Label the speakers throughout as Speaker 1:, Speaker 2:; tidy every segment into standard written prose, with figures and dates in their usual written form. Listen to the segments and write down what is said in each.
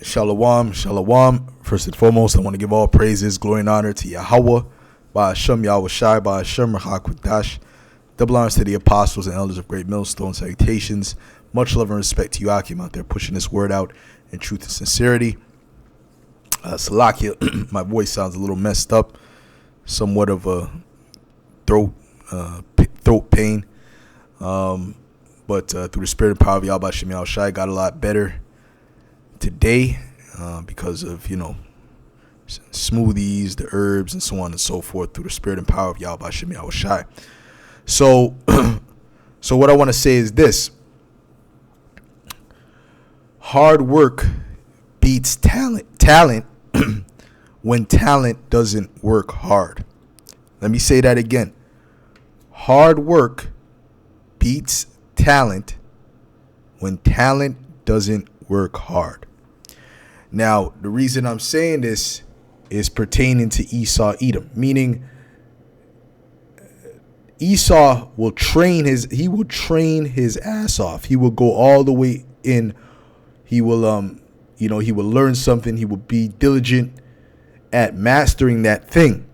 Speaker 1: Shalom, shalom. First and foremost, I want to give all praises, glory, and honor to Yahweh, Ba'ashem Yahweh Shai, Ba'ashem Rahakwadash. Double honors to the apostles and elders of Great Millstone. Salutations. Much love and respect to you, Akim, out there pushing this word out in truth and sincerity. Salakia, my voice sounds a little messed up. Somewhat of a throat pain. But through the spirit and power of Yahweh Shem Yahweh Shai, got a lot better today because of, smoothies, the herbs, and so on and so forth through the spirit and power of Yahweh Shem Yahweh Shai. So what I want to say is this. Hard work beats talent when talent doesn't work hard. Let me say that again. Hard work beats talent when talent doesn't work hard. Now, the reason I'm saying this is pertaining to Esau Edom, meaning Esau will train his ass off. He will go all the way in. He will he will learn something. He will be diligent at mastering that thing.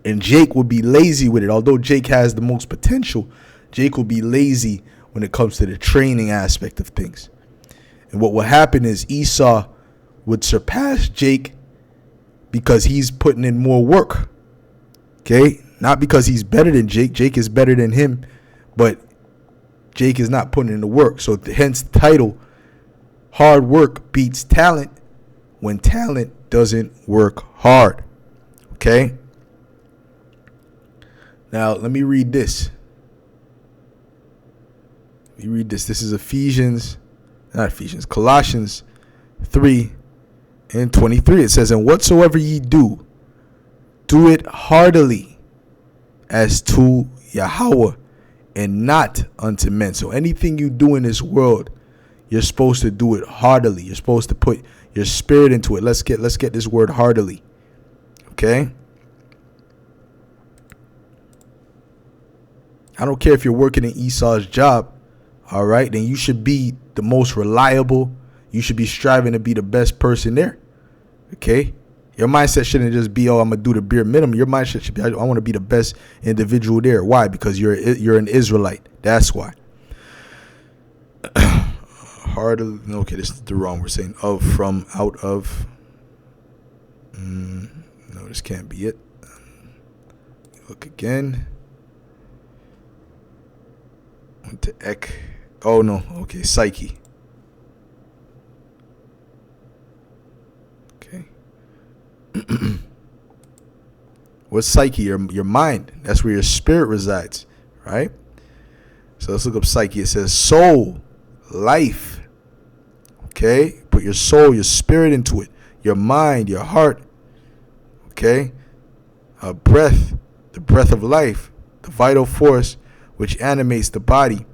Speaker 1: And Jake will be lazy with it. Although Jake has the most potential, Jake will be lazy when it comes to the training aspect of things. And what will happen is Esau would surpass Jake because he's putting in more work. Okay? Not because he's better than Jake. Jake is better than him, but Jake is not putting in the work. So hence the title, hard work beats talent when talent doesn't work hard. Okay? Now, let me read this. This is Colossians 3:23. It says, "And whatsoever ye do, do it heartily as to Yahweh and not unto men." So anything you do in this world, you're supposed to do it heartily. You're supposed to put your spirit into it. Let's get this word heartily. Okay? I don't care if you're working in Esau's job. All right, then you should be the most reliable. You should be striving to be the best person there. Okay? Your mindset shouldn't just be, I'm going to do the bare minimum. Your mindset should be, I want to be the best individual there. Why? Because you're an Israelite. That's why. Okay, this is the wrong. We're saying from, out of. No, this can't be it. Look again. Went to Ek. Oh, no. Okay, psyche. Okay. What's psyche? Your mind. That's where your spirit resides, right? So let's look up psyche. It says soul, life. Okay? Put your soul, your spirit into it. Your mind, your heart. Okay? Breath, the breath of life, the vital force which animates the body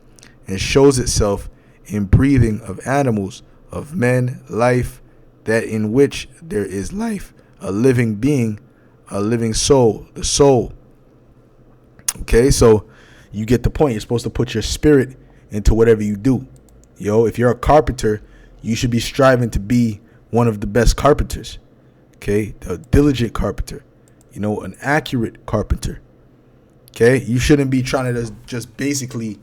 Speaker 1: and shows itself in breathing of animals, of men, life, that in which there is life, a living being, a living soul, the soul. Okay, so you get the point. You're supposed to put your spirit into whatever you do. If you're a carpenter, you should be striving to be one of the best carpenters. Okay, a diligent carpenter, an accurate carpenter. Okay, you shouldn't be trying to just basically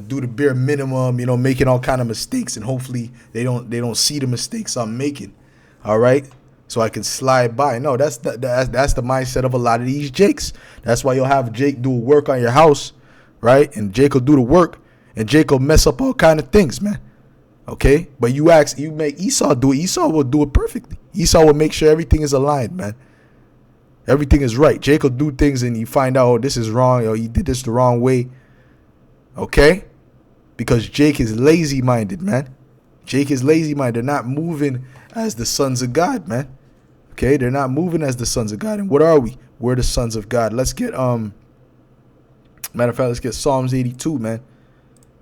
Speaker 1: do the bare minimum, making all kind of mistakes, and hopefully they don't see the mistakes I'm making. All right, so I can slide by. No, that's the mindset of a lot of these Jakes. That's why you'll have Jake do work on your house, right? And Jake will do the work, and Jake will mess up all kind of things, man. Okay, but you make Esau do it. Esau will do it perfectly. Esau will make sure everything is aligned, man. Everything is right. Jake will do things and you find out, this is wrong. He did this the wrong way. Okay? Because Jake is lazy-minded, man. Jake is lazy-minded. They're not moving as the sons of God, man. Okay? They're not moving as the sons of God. And what are we? We're the sons of God. Let's get, matter of fact, let's get Psalms 82, man.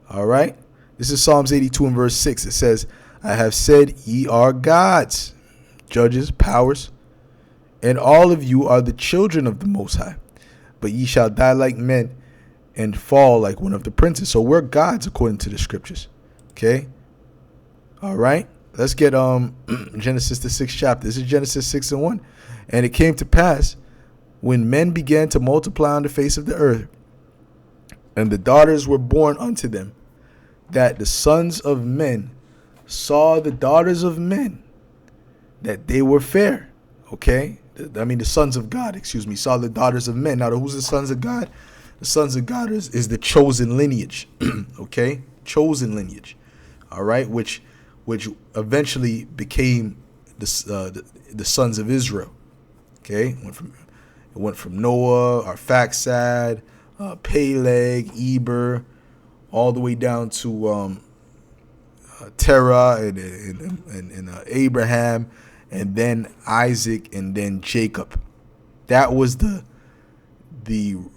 Speaker 1: All right? This is Psalms 82 and verse 6. It says, "I have said ye are gods, judges, powers, and all of you are the children of the Most High. But ye shall die like men and fall like one of the princes." So we're gods according to the scriptures. Okay? All right? let's get Genesis the 6th chapter. This is Genesis 6:1. And it came to pass when men began to multiply on the face of the earth, and the daughters were born unto them, that the sons of men saw the daughters of men, that they were fair. Okay? The sons of God, saw the daughters of men. Now, who's the sons of God? The sons of God is the chosen lineage. Okay? Chosen lineage. All right? Which eventually became the sons of Israel. Okay? It went from Noah, Arphaxad, Peleg, Eber, all the way down to Terah and Abraham, and then Isaac, and then Jacob. That was the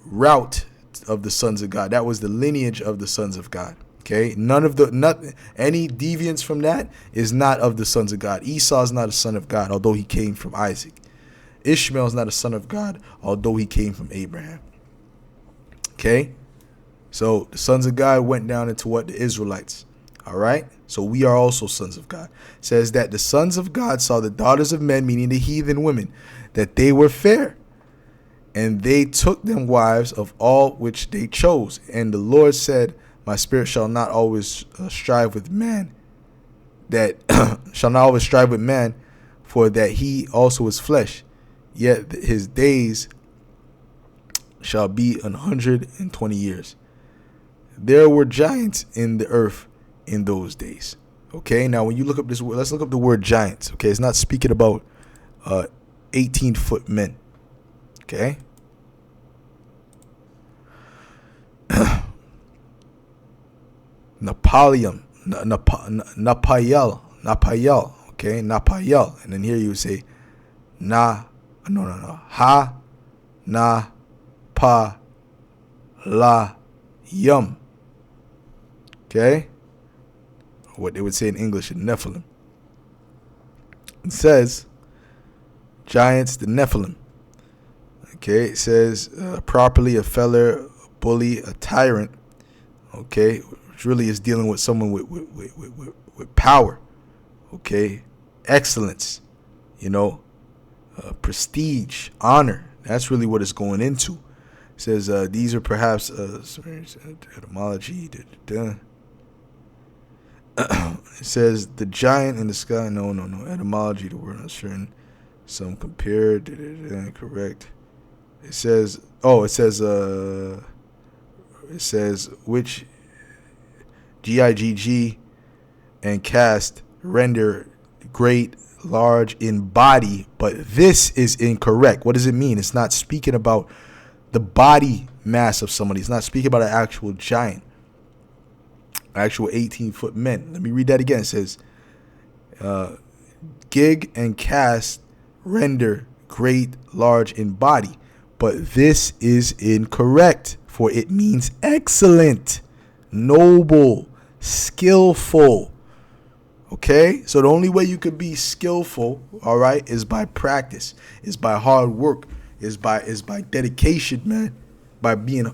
Speaker 1: route of the sons of God. That was the lineage of the sons of God. Okay, any deviance from that is not of the sons of God. Esau is not a son of God, although he came from Isaac. Ishmael is not a son of God, although he came from Abraham. Okay, so the sons of God went down into what? The Israelites. All right, so we are also sons of God. It says that the sons of God saw the daughters of men, meaning the heathen women, that they were fair, and they took them wives of all which they chose. And the Lord said, my spirit shall not always strive with man, for that he also is flesh. Yet his days shall be 120 years. There were giants in the earth in those days. Okay, now when you look up this word, let's look up the word giants. Okay, it's not speaking about 18-foot men. Okay. Napayel. Okay, Napayel. And then here you say Ha na pa la yum. Okay, what they would say in English, Nephilim. It says giants, the Nephilim. Okay, it says properly a feller, a bully, a tyrant. Okay, which really is dealing with someone with power. Okay, excellence, prestige, honor. That's really what it's going into. It says these are perhaps etymology. It says the giant in the sky. No. Etymology, the word uncertain. Some compared. Correct. It says which Gigg and cast render great, large in body, but this is incorrect. What does it mean? It's not speaking about the body mass of somebody. It's not speaking about an actual giant, actual 18-foot men. Let me read that again. It says Gig and cast render great, large in body, but this is incorrect, for it means excellent, noble, skillful. Okay, so the only way you could be skillful, all right, is by practice, is by hard work, is by dedication, man, by doing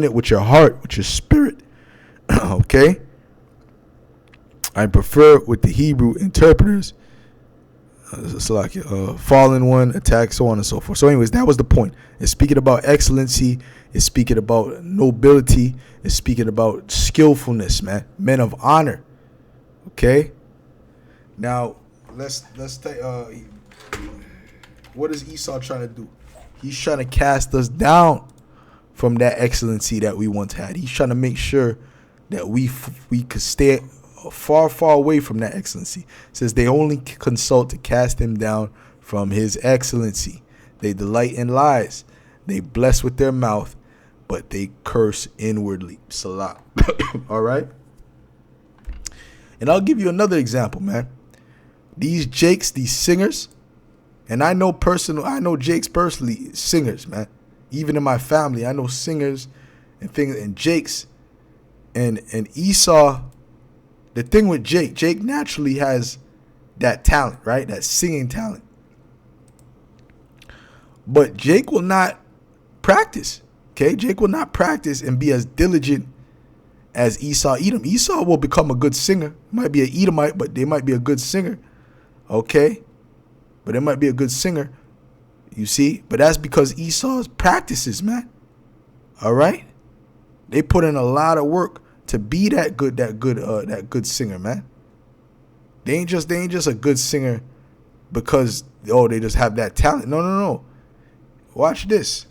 Speaker 1: it with your heart, with your spirit. Okay, I prefer with the Hebrew interpreters. It's like fallen one, attack, so on and so forth. So anyways, that was the point. It's speaking about excellency. It's speaking about nobility. It's speaking about skillfulness, man. Men of honor. Okay. Now let's take. What is Esau trying to do? He's trying to cast us down from that excellency that we once had. He's trying to make sure that we could stay far away from that excellency. It says they only consult to cast him down from his excellency. They delight in lies. They bless with their mouth, but they curse inwardly. Salah. All right. And I'll give you another example, man. These Jakes, these singers, and I know Jakes personally, singers, man. Even in my family, I know singers and things, and Jakes and Esau. The thing with Jake naturally has that talent, right? That singing talent. But Jake will not practice. Okay, Jake will not practice and be as diligent as Esau Edom. Esau will become a good singer. Might be an Edomite, but they might be a good singer. Okay? But they might be a good singer. You see? But that's because Esau's practices, man. All right? They put in a lot of work to be that good singer, man. They ain't just a good singer because they just have that talent. No. Watch this.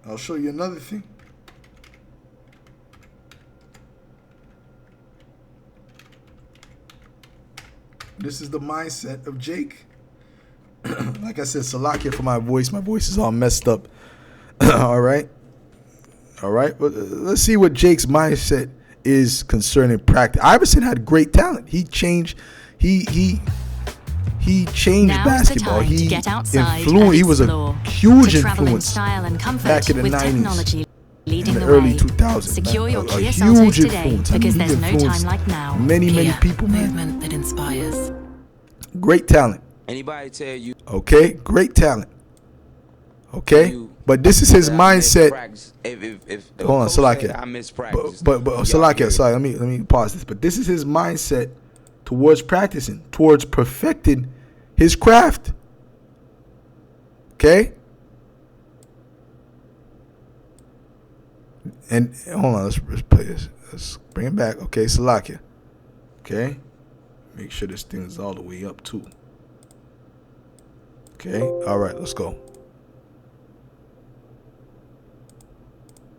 Speaker 1: I'll show you another thing. This is the mindset of Jake. Like I said, Salakia for my voice. My voice is all messed up. All right. But let's see what Jake's mindset is concerning practice. Iverson had great talent. He changed. He changed basketball. He influenced. He was a huge influence back in the 90s. In the early 2000s,
Speaker 2: Secure your
Speaker 1: a
Speaker 2: Kia
Speaker 1: huge
Speaker 2: Seltos today,
Speaker 1: influence.
Speaker 2: because there's no time like now.
Speaker 1: Many
Speaker 2: Kia,
Speaker 1: people, man.
Speaker 2: Movement that inspires.
Speaker 1: Great talent.
Speaker 3: Anybody tell you?
Speaker 1: Okay, great talent. Okay, but this is his mindset. Hold on, Salakia.
Speaker 3: I miss practice.
Speaker 1: But Salakia, sorry, let me pause this. But this is his mindset towards practicing, towards perfecting his craft. Okay. And hold on, let's play this. Let's bring it back. Okay, Salakia. Okay. Make sure this thing is all the way up too. Okay. All right, let's go.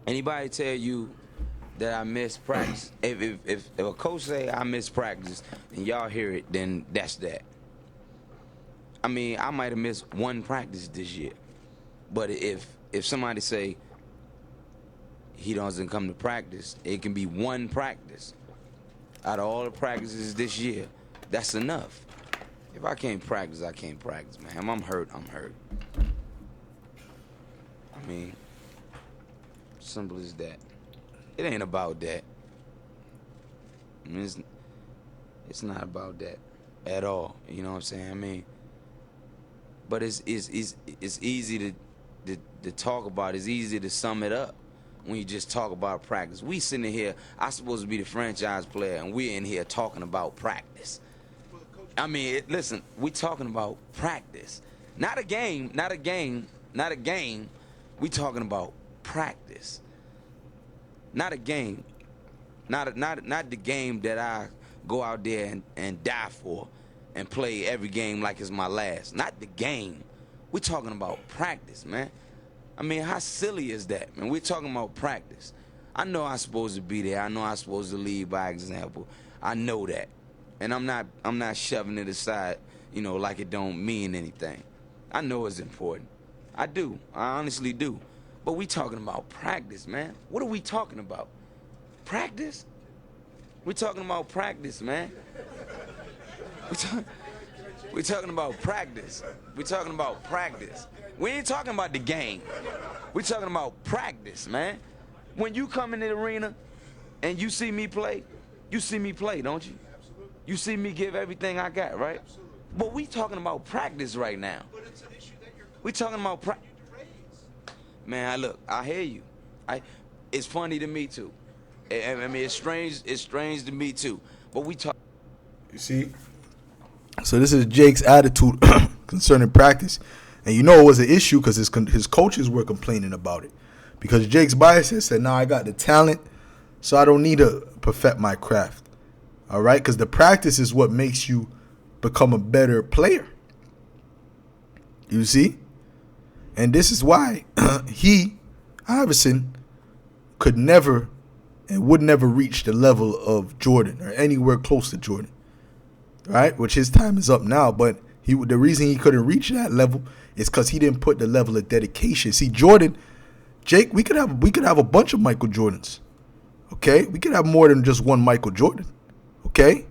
Speaker 3: Anybody tell you that I miss practice? If a coach say I miss practice and y'all hear it, then that's that. I mean, I might have missed one practice this year, but if somebody say he doesn't come to practice, it can be one practice out of all the practices this year. That's enough. If I can't practice, I can't practice, man. If I'm hurt, I'm hurt. I mean, simple as that. It ain't about that. I mean, it's not about that at all. You know what I'm saying? I mean, but it's easy to talk about. It's easy to sum it up when you just talk about practice. We sitting here, I'm supposed to be the franchise player, and we're in here talking about practice. I mean, listen, we talking about practice. Not a game. We talking about practice. Not a game. Not the game that I go out there and die for and play every game like it's my last. Not the game. We talking about practice, man. I mean, how silly is that, man? We're talking about practice. I know I'm supposed to be there. I know I'm supposed to lead by example. I know that. And I'm not shoving it aside, like it don't mean anything. I know it's important. I do. I honestly do. But we talking about practice, man. What are we talking about? Practice? We're talking about practice, man. We're talking about practice. We're talking about practice. We ain't talking about the game. We're talking about practice, man. When you come in the arena and you see me play, don't you? You see me give everything I got, right? But we talking about practice right now. But it's an issue that we're talking about practice. Man, look, I hear you. It's funny to me too. I mean, it's strange to me too. But we talk.
Speaker 1: You see? So this is Jake's attitude concerning practice. And it was an issue because his coaches were complaining about it. Because Jake's bias said, "Nah, I got the talent, so I don't need to perfect my craft." All right? Because the practice is what makes you become a better player. You see? And this is why Iverson, could never and would never reach the level of Jordan or anywhere close to Jordan. Right? Which his time is up now, but the reason he couldn't reach that level is because he didn't put the level of dedication. See, Jake, we could have a bunch of Michael Jordans. Okay? We could have more than just one Michael Jordan. Okay?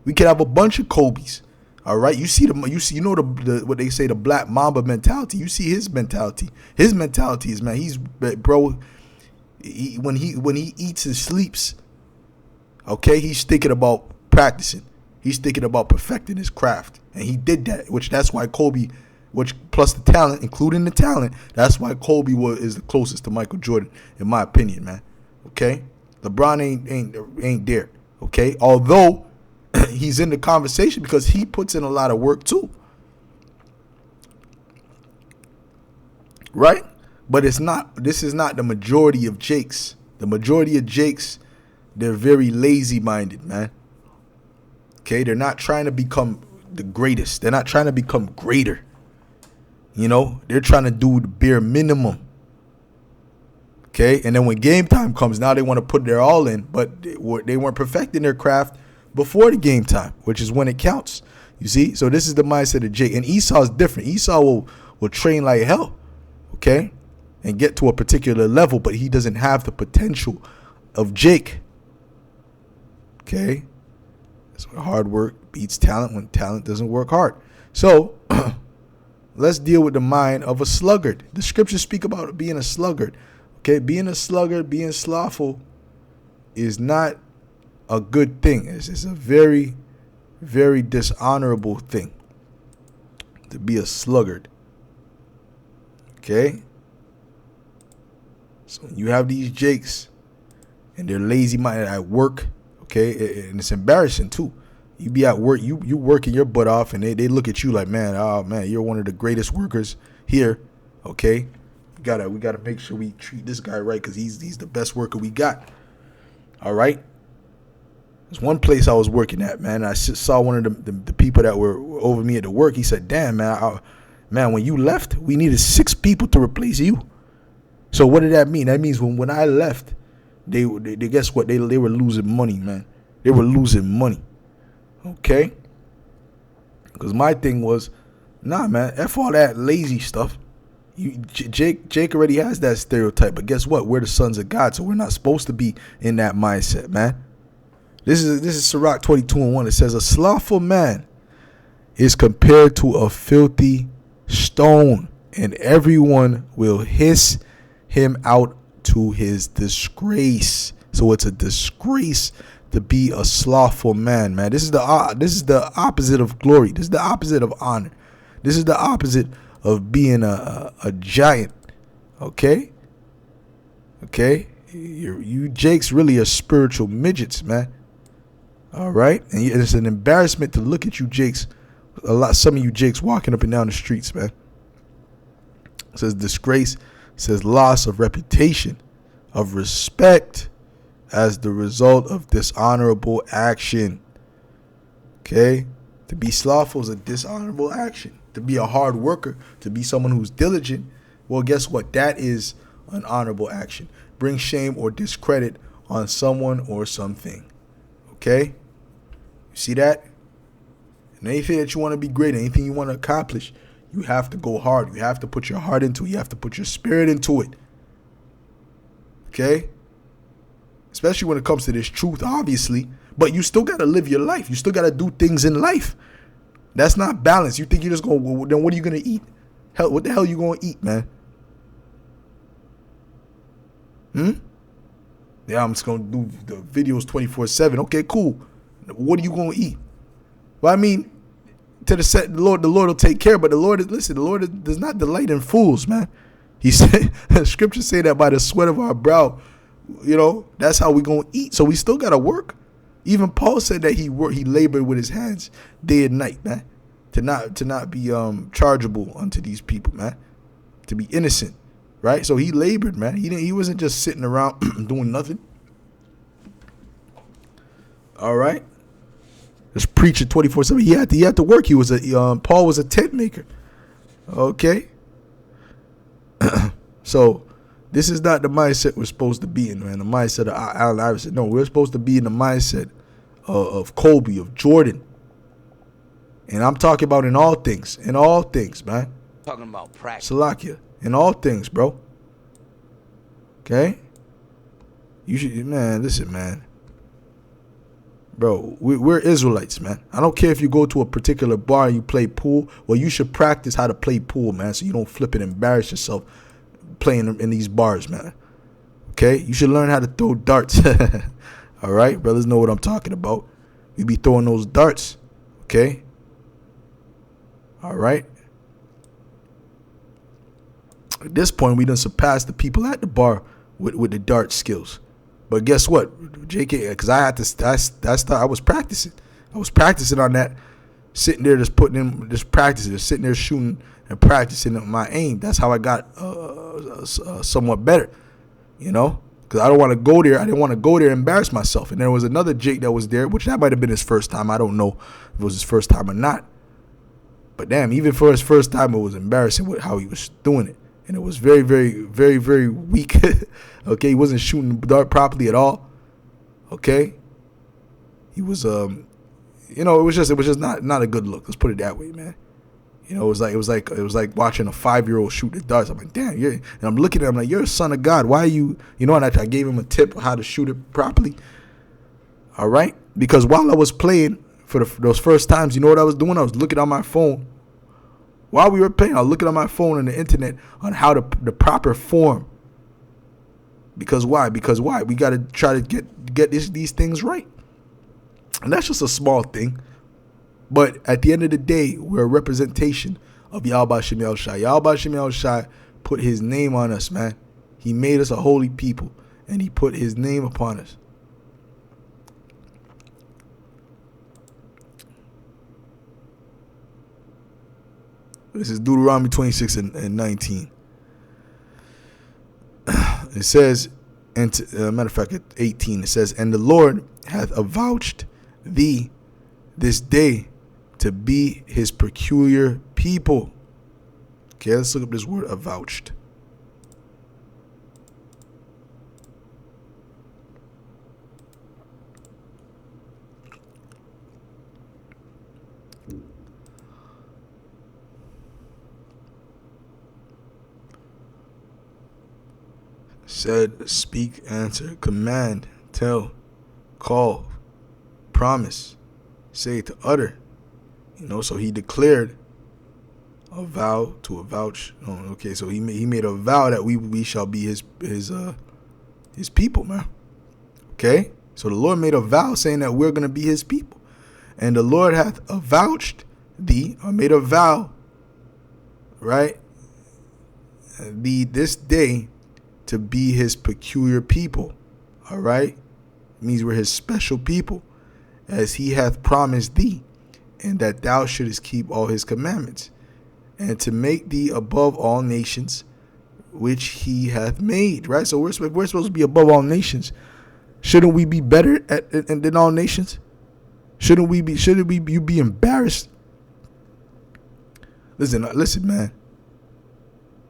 Speaker 1: We could have a bunch of Kobes. All right? What they say, the Black Mamba mentality. You see his mentality. His mentality is, man, when he eats and sleeps, okay, he's thinking about practicing. He's thinking about perfecting his craft. And he did that, that's why Kobe which plus the talent, including the talent. That's why Kobe is the closest to Michael Jordan, in my opinion, man. Okay, LeBron ain't there. Okay, although he's in the conversation because he puts in a lot of work too. Right? But this is not the majority of Jakes. The majority of Jakes, they're very lazy-minded, man. Okay? They're not trying to become the greatest. They're not trying to become greater. You know? They're trying to do the bare minimum. Okay? And then when game time comes, now they want to put their all in, but they weren't perfecting their craft before the game time, which is when it counts. You see? So this is the mindset of Jake. And Esau's different. Esau will train like hell. Okay? And get to a particular level, but he doesn't have the potential of Jake. Okay? That's when hard work beats talent when talent doesn't work hard. So, let's deal with the mind of a sluggard. The scriptures speak about being a sluggard. Okay? Being a sluggard, being slothful is not a good thing. It's a very, very dishonorable thing to be a sluggard. Okay? So you have these Jakes, and they're lazy-minded at work, okay? And it's embarrassing, too. You be at work, you working your butt off, and they look at you like, man, oh, man, you're one of the greatest workers here, okay? We gotta make sure we treat this guy right because he's the best worker we got, all right? There's one place I was working at, man. I saw one of the people that were over me at the work. He said, damn, man, when you left, we needed 6 people to replace you. So what did that mean? That means when I left, they guess what? They were losing money, man. They were losing money. Okay? Because my thing was, nah, man, F all that lazy stuff. Jake already has that stereotype. But guess what? We're the sons of God, so we're not supposed to be in that mindset, man. This is Sirach 22:1. It says, a slothful man is compared to a filthy stone, and everyone will hiss him out to his disgrace. So it's a disgrace to be a slothful man, man. This is the opposite of glory. This is the opposite of honor. This is the opposite of being a giant. Okay? You Jakes really are spiritual midgets, man. All right? And it's an embarrassment to look at you Jakes. Some of you Jakes walking up and down the streets, man. It says disgrace. It says loss of reputation, of respect as the result of dishonorable action. Okay? To be slothful is a dishonorable action. To be a hard worker, to be someone who's diligent, well, guess what? That is an honorable action. Bring shame or discredit on someone or something. Okay? You see that? And anything that you want to be great, anything you want to accomplish, you have to go hard. You have to put your heart into it. You have to put your spirit into it. Okay? Especially when it comes to this truth, obviously. But you still got to live your life. You still got to do things in life. That's not balance. You think you're just going to, well, then what are you going to eat? Hell, what the hell are you going to eat, man? Yeah, I'm just going to do the videos 24/7. Okay, cool. What are you going to eat? Well, I mean, to the Lord will take care. But the Lord does not delight in fools, man. He said, scriptures say that by the sweat of our brow, you know, that's how we going to eat. So we still got to work. Even Paul said that he labored with his hands day and night, man, to not be chargeable unto these people, man, to be innocent, right? So he labored, man. He wasn't just sitting around doing nothing. All right, just preaching 24/7. He had to work. He was Paul was a tent maker. Okay, so this is not the mindset we're supposed to be in, man. The mindset of Allen Iverson. No, we're supposed to be in the mindset of Kobe, of Jordan. And I'm talking about in all things, man.
Speaker 3: Talking about practice.
Speaker 1: Salakia, in all things, bro. Okay? You should, man, listen, man. Bro, we're Israelites, man. I don't care if you go to a particular bar and you play pool. Well, you should practice how to play pool, man, so you don't flip and embarrass yourself playing in these bars, man. Okay? You should learn how to throw darts. All right? Brothers know what I'm talking about. We be throwing those darts. Okay? All right? At this point, we done surpassed the people at the bar with the dart skills. But guess what, JK? Because I had to. I was practicing. I was practicing on that, sitting there just practicing, just sitting there shooting and practicing my aim. That's how I got somewhat better, you know. Because I don't want to go there. I didn't want to go there and embarrass myself. And there was another Jake that was there, which that might have been his first time. I don't know if it was his first time or not. But damn, even for his first time, it was embarrassing with how he was doing it. And it was very, very, very, very weak. Okay, he wasn't shooting the dart properly at all. Okay, he was, it was just not a good look. Let's put it that way, man. You know, it was like watching a 5-year-old shoot the darts. I'm like, damn, and I'm looking at him like, you're a son of God. Why are you, and I gave him a tip on how to shoot it properly. All right, because while I was playing for those first times, you know what I was doing? I was looking on my phone. While we were playing, I was looking on my phone and the internet on how the proper form. Because why? We got to try to get these things right. And that's just a small thing. But at the end of the day, we're a representation of Yahweh Shem Yahushai. Yahweh Shem Yahushai put his name on us, man. He made us a holy people, and he put his name upon us. This is Deuteronomy 26 and 19. It says, matter of fact, at 18, it says, and the Lord hath avouched thee this day to be his peculiar people. Okay, let's look up this word, avouched. Said, speak, answer, command, tell, call, promise, say, to utter. So he declared a vow to avouch. Okay, so he made a vow that we shall be his people, man. Okay, so the Lord made a vow saying that we're gonna be his people, and the Lord hath avouched thee, or made a vow, right? This day to be his peculiar people. All right, it means we're his special people, as he hath promised thee, and that thou shouldest keep all his commandments, and to make thee above all nations which he hath made. Right, so we're supposed to be above all nations. Shouldn't we be better than all nations? Shouldn't you be embarrassed? Listen, man.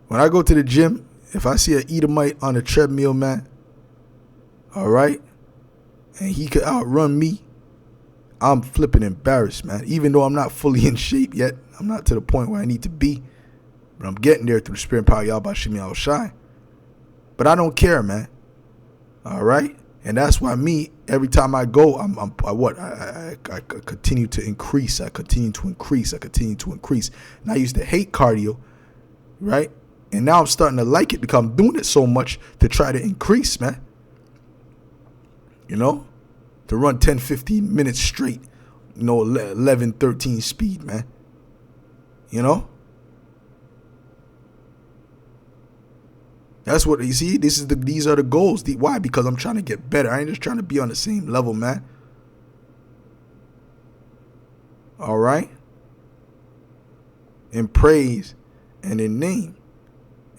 Speaker 1: When I go to the gym, if I see an Edomite on a treadmill, man, all right, and he could outrun me, I'm flipping embarrassed, man. Even though I'm not fully in shape yet, I'm not to the point where I need to be, but I'm getting there through the spirit and power of Yahweh Shem Yahushai. But I don't care, man. All right, and that's why every time I go, I continue to increase. I continue to increase. And I used to hate cardio, right? And now I'm starting to like it because I'm doing it so much to try to increase, man. To run 10, 15 minutes straight, 11, 13 speed, man. That's what you see. These are the goals. Why? Because I'm trying to get better. I ain't just trying to be on the same level, man. All right. In praise and in name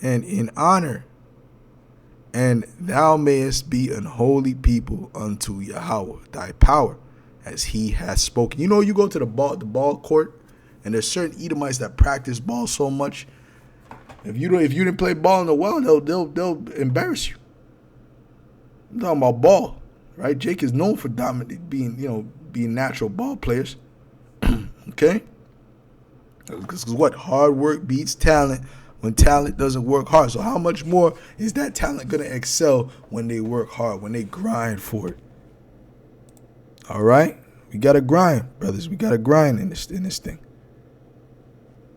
Speaker 1: and in honor, and thou mayest be an holy people unto Yahweh thy power, as he has spoken. You go to the ball court, and there's certain Edomites that practice ball so much. If you didn't play ball in a while, they'll embarrass you. I'm talking about ball, right? Jake is known for dominant, being natural ball players. Okay, because what, hard work beats talent when talent doesn't work hard. So how much more is that talent going to excel when they work hard, when they grind for it? All right, we got to grind, brothers. We got to grind in this thing.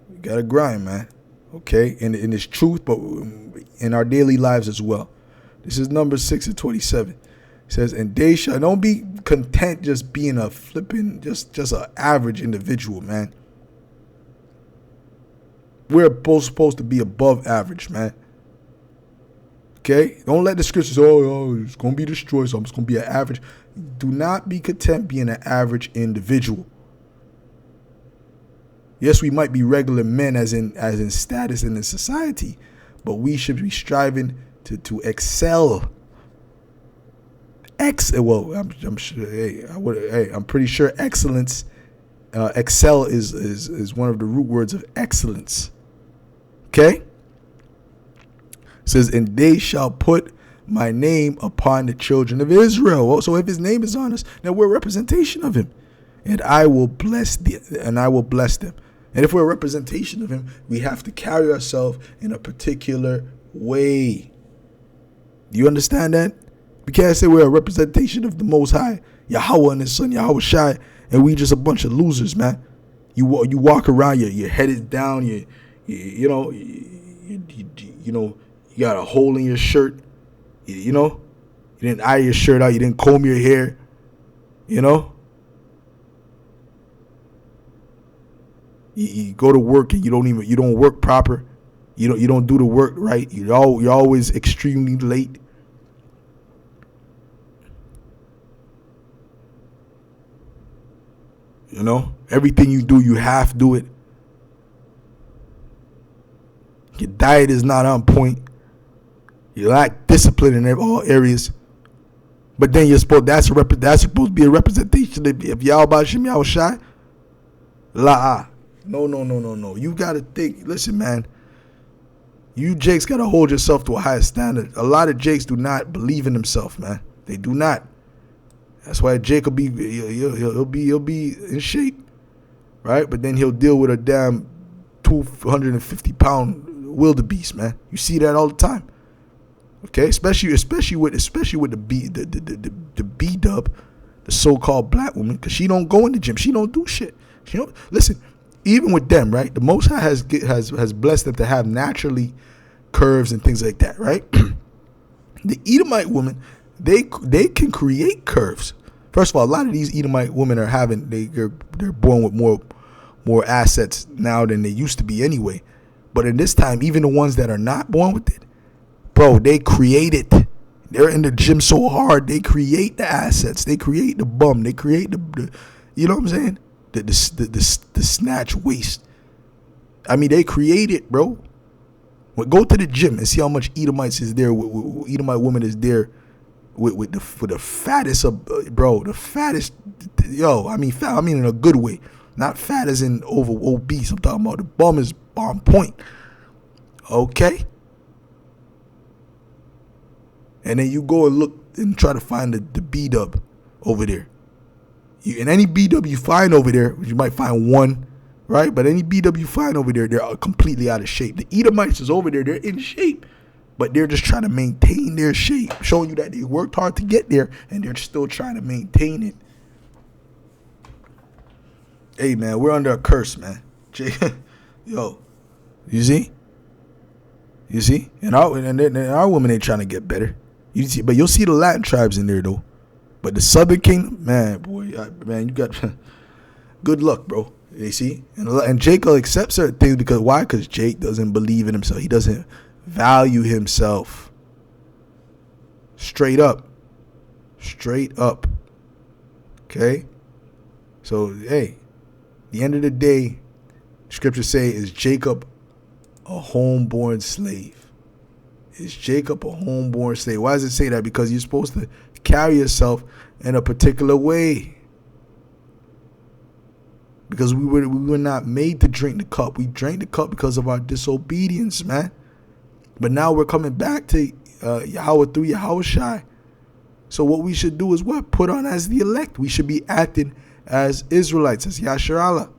Speaker 1: We got to grind, man. Okay, and it's truth, but in our daily lives as well. This is Numbers 6 and 27. It says, and they shall, don't be content just being a flipping, just an average individual, man. We're supposed to be above average, man. Okay? Don't let the scriptures, oh, it's going to be destroyed, so I'm just going to be an average. Do not be content being an average individual. Yes, we might be regular men as in status in the society, but we should be striving to excel. Well, I'm sure. I'm pretty sure excellence. Excel is one of the root words of excellence. Okay. It says, and they shall put my name upon the children of Israel. So if his name is on us, then we're a representation of him, and I will bless them. And if we're a representation of him, we have to carry ourselves in a particular way. Do you understand that? We can't say we're a representation of the Most High, Yahweh and his son, Yahweh Shai, and we just a bunch of losers, man. You walk around, your head is down, you got a hole in your shirt, you didn't iron your shirt out, you didn't comb your hair, You go to work and you don't work proper. You don't do the work right. You're always extremely late. Everything you do, you half do it. Your diet is not on point. You lack discipline in all areas. But then that's supposed to be a representation of Yahweh Shem Yahweh Shai. No. You gotta think. Listen, man. You Jakes gotta hold yourself to a higher standard. A lot of Jakes do not believe in themselves, man. They do not. That's why Jake will be he'll be in shape, right? But then he'll deal with a damn 250-pound wildebeest, man. You see that all the time. Okay, especially with the B dub, the so-called black woman, because she don't go in the gym. She don't do shit. Listen. Even with them, right? The Most High has blessed them to have naturally curves and things like that, right? The Edomite women, they can create curves. First of all, a lot of these Edomite women they're born with more assets now than they used to be anyway. But in this time, even the ones that are not born with it, bro, they create it. They're in the gym so hard, they create the assets, they create the bum, they create the you know what I'm saying? The snatch waist. I mean, they create it, bro. Go to the gym and see how much Edomites is there. Edomite woman is there with the fattest of bro. The fattest, I mean fat. I mean in a good way, not fat as in obese. I'm talking about the bum is on point. Okay. And then you go and look and try to find the B dub over there. In any BW you find over there, you might find one, right? But any BW you find over there, they're completely out of shape. The Edomites is over there, they're in shape, but they're just trying to maintain their shape, showing you that they worked hard to get there, and they're still trying to maintain it. Hey, man, we're under a curse, man. Yo, you see? And our women ain't trying to get better. You see, but you'll see the Latin tribes in there, though. But the Southern Kingdom, man, you got good luck, bro. You see? And Jake will accept certain things because why? Because Jake doesn't believe in himself. He doesn't value himself. Straight up. Okay? So, hey, the end of the day, scriptures say, is Jacob a homeborn slave? Is Jacob a homeborn slave? Why does it say that? Because you're supposed to carry yourself in a particular way. Because we were not made to drink the cup. We drank the cup because of our disobedience, man. But now we're coming back to Yahweh through Yahweh Shai. So what we should do is what? Put on as the elect. We should be acting as Israelites, as Yashar Allah.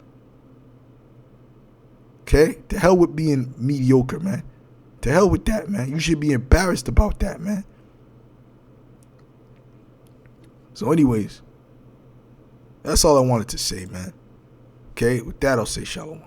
Speaker 1: Okay? To hell with being mediocre, man. To hell with that, man. You should be embarrassed about that, man. So anyways, that's all I wanted to say, man. Okay, with that, I'll say shalom.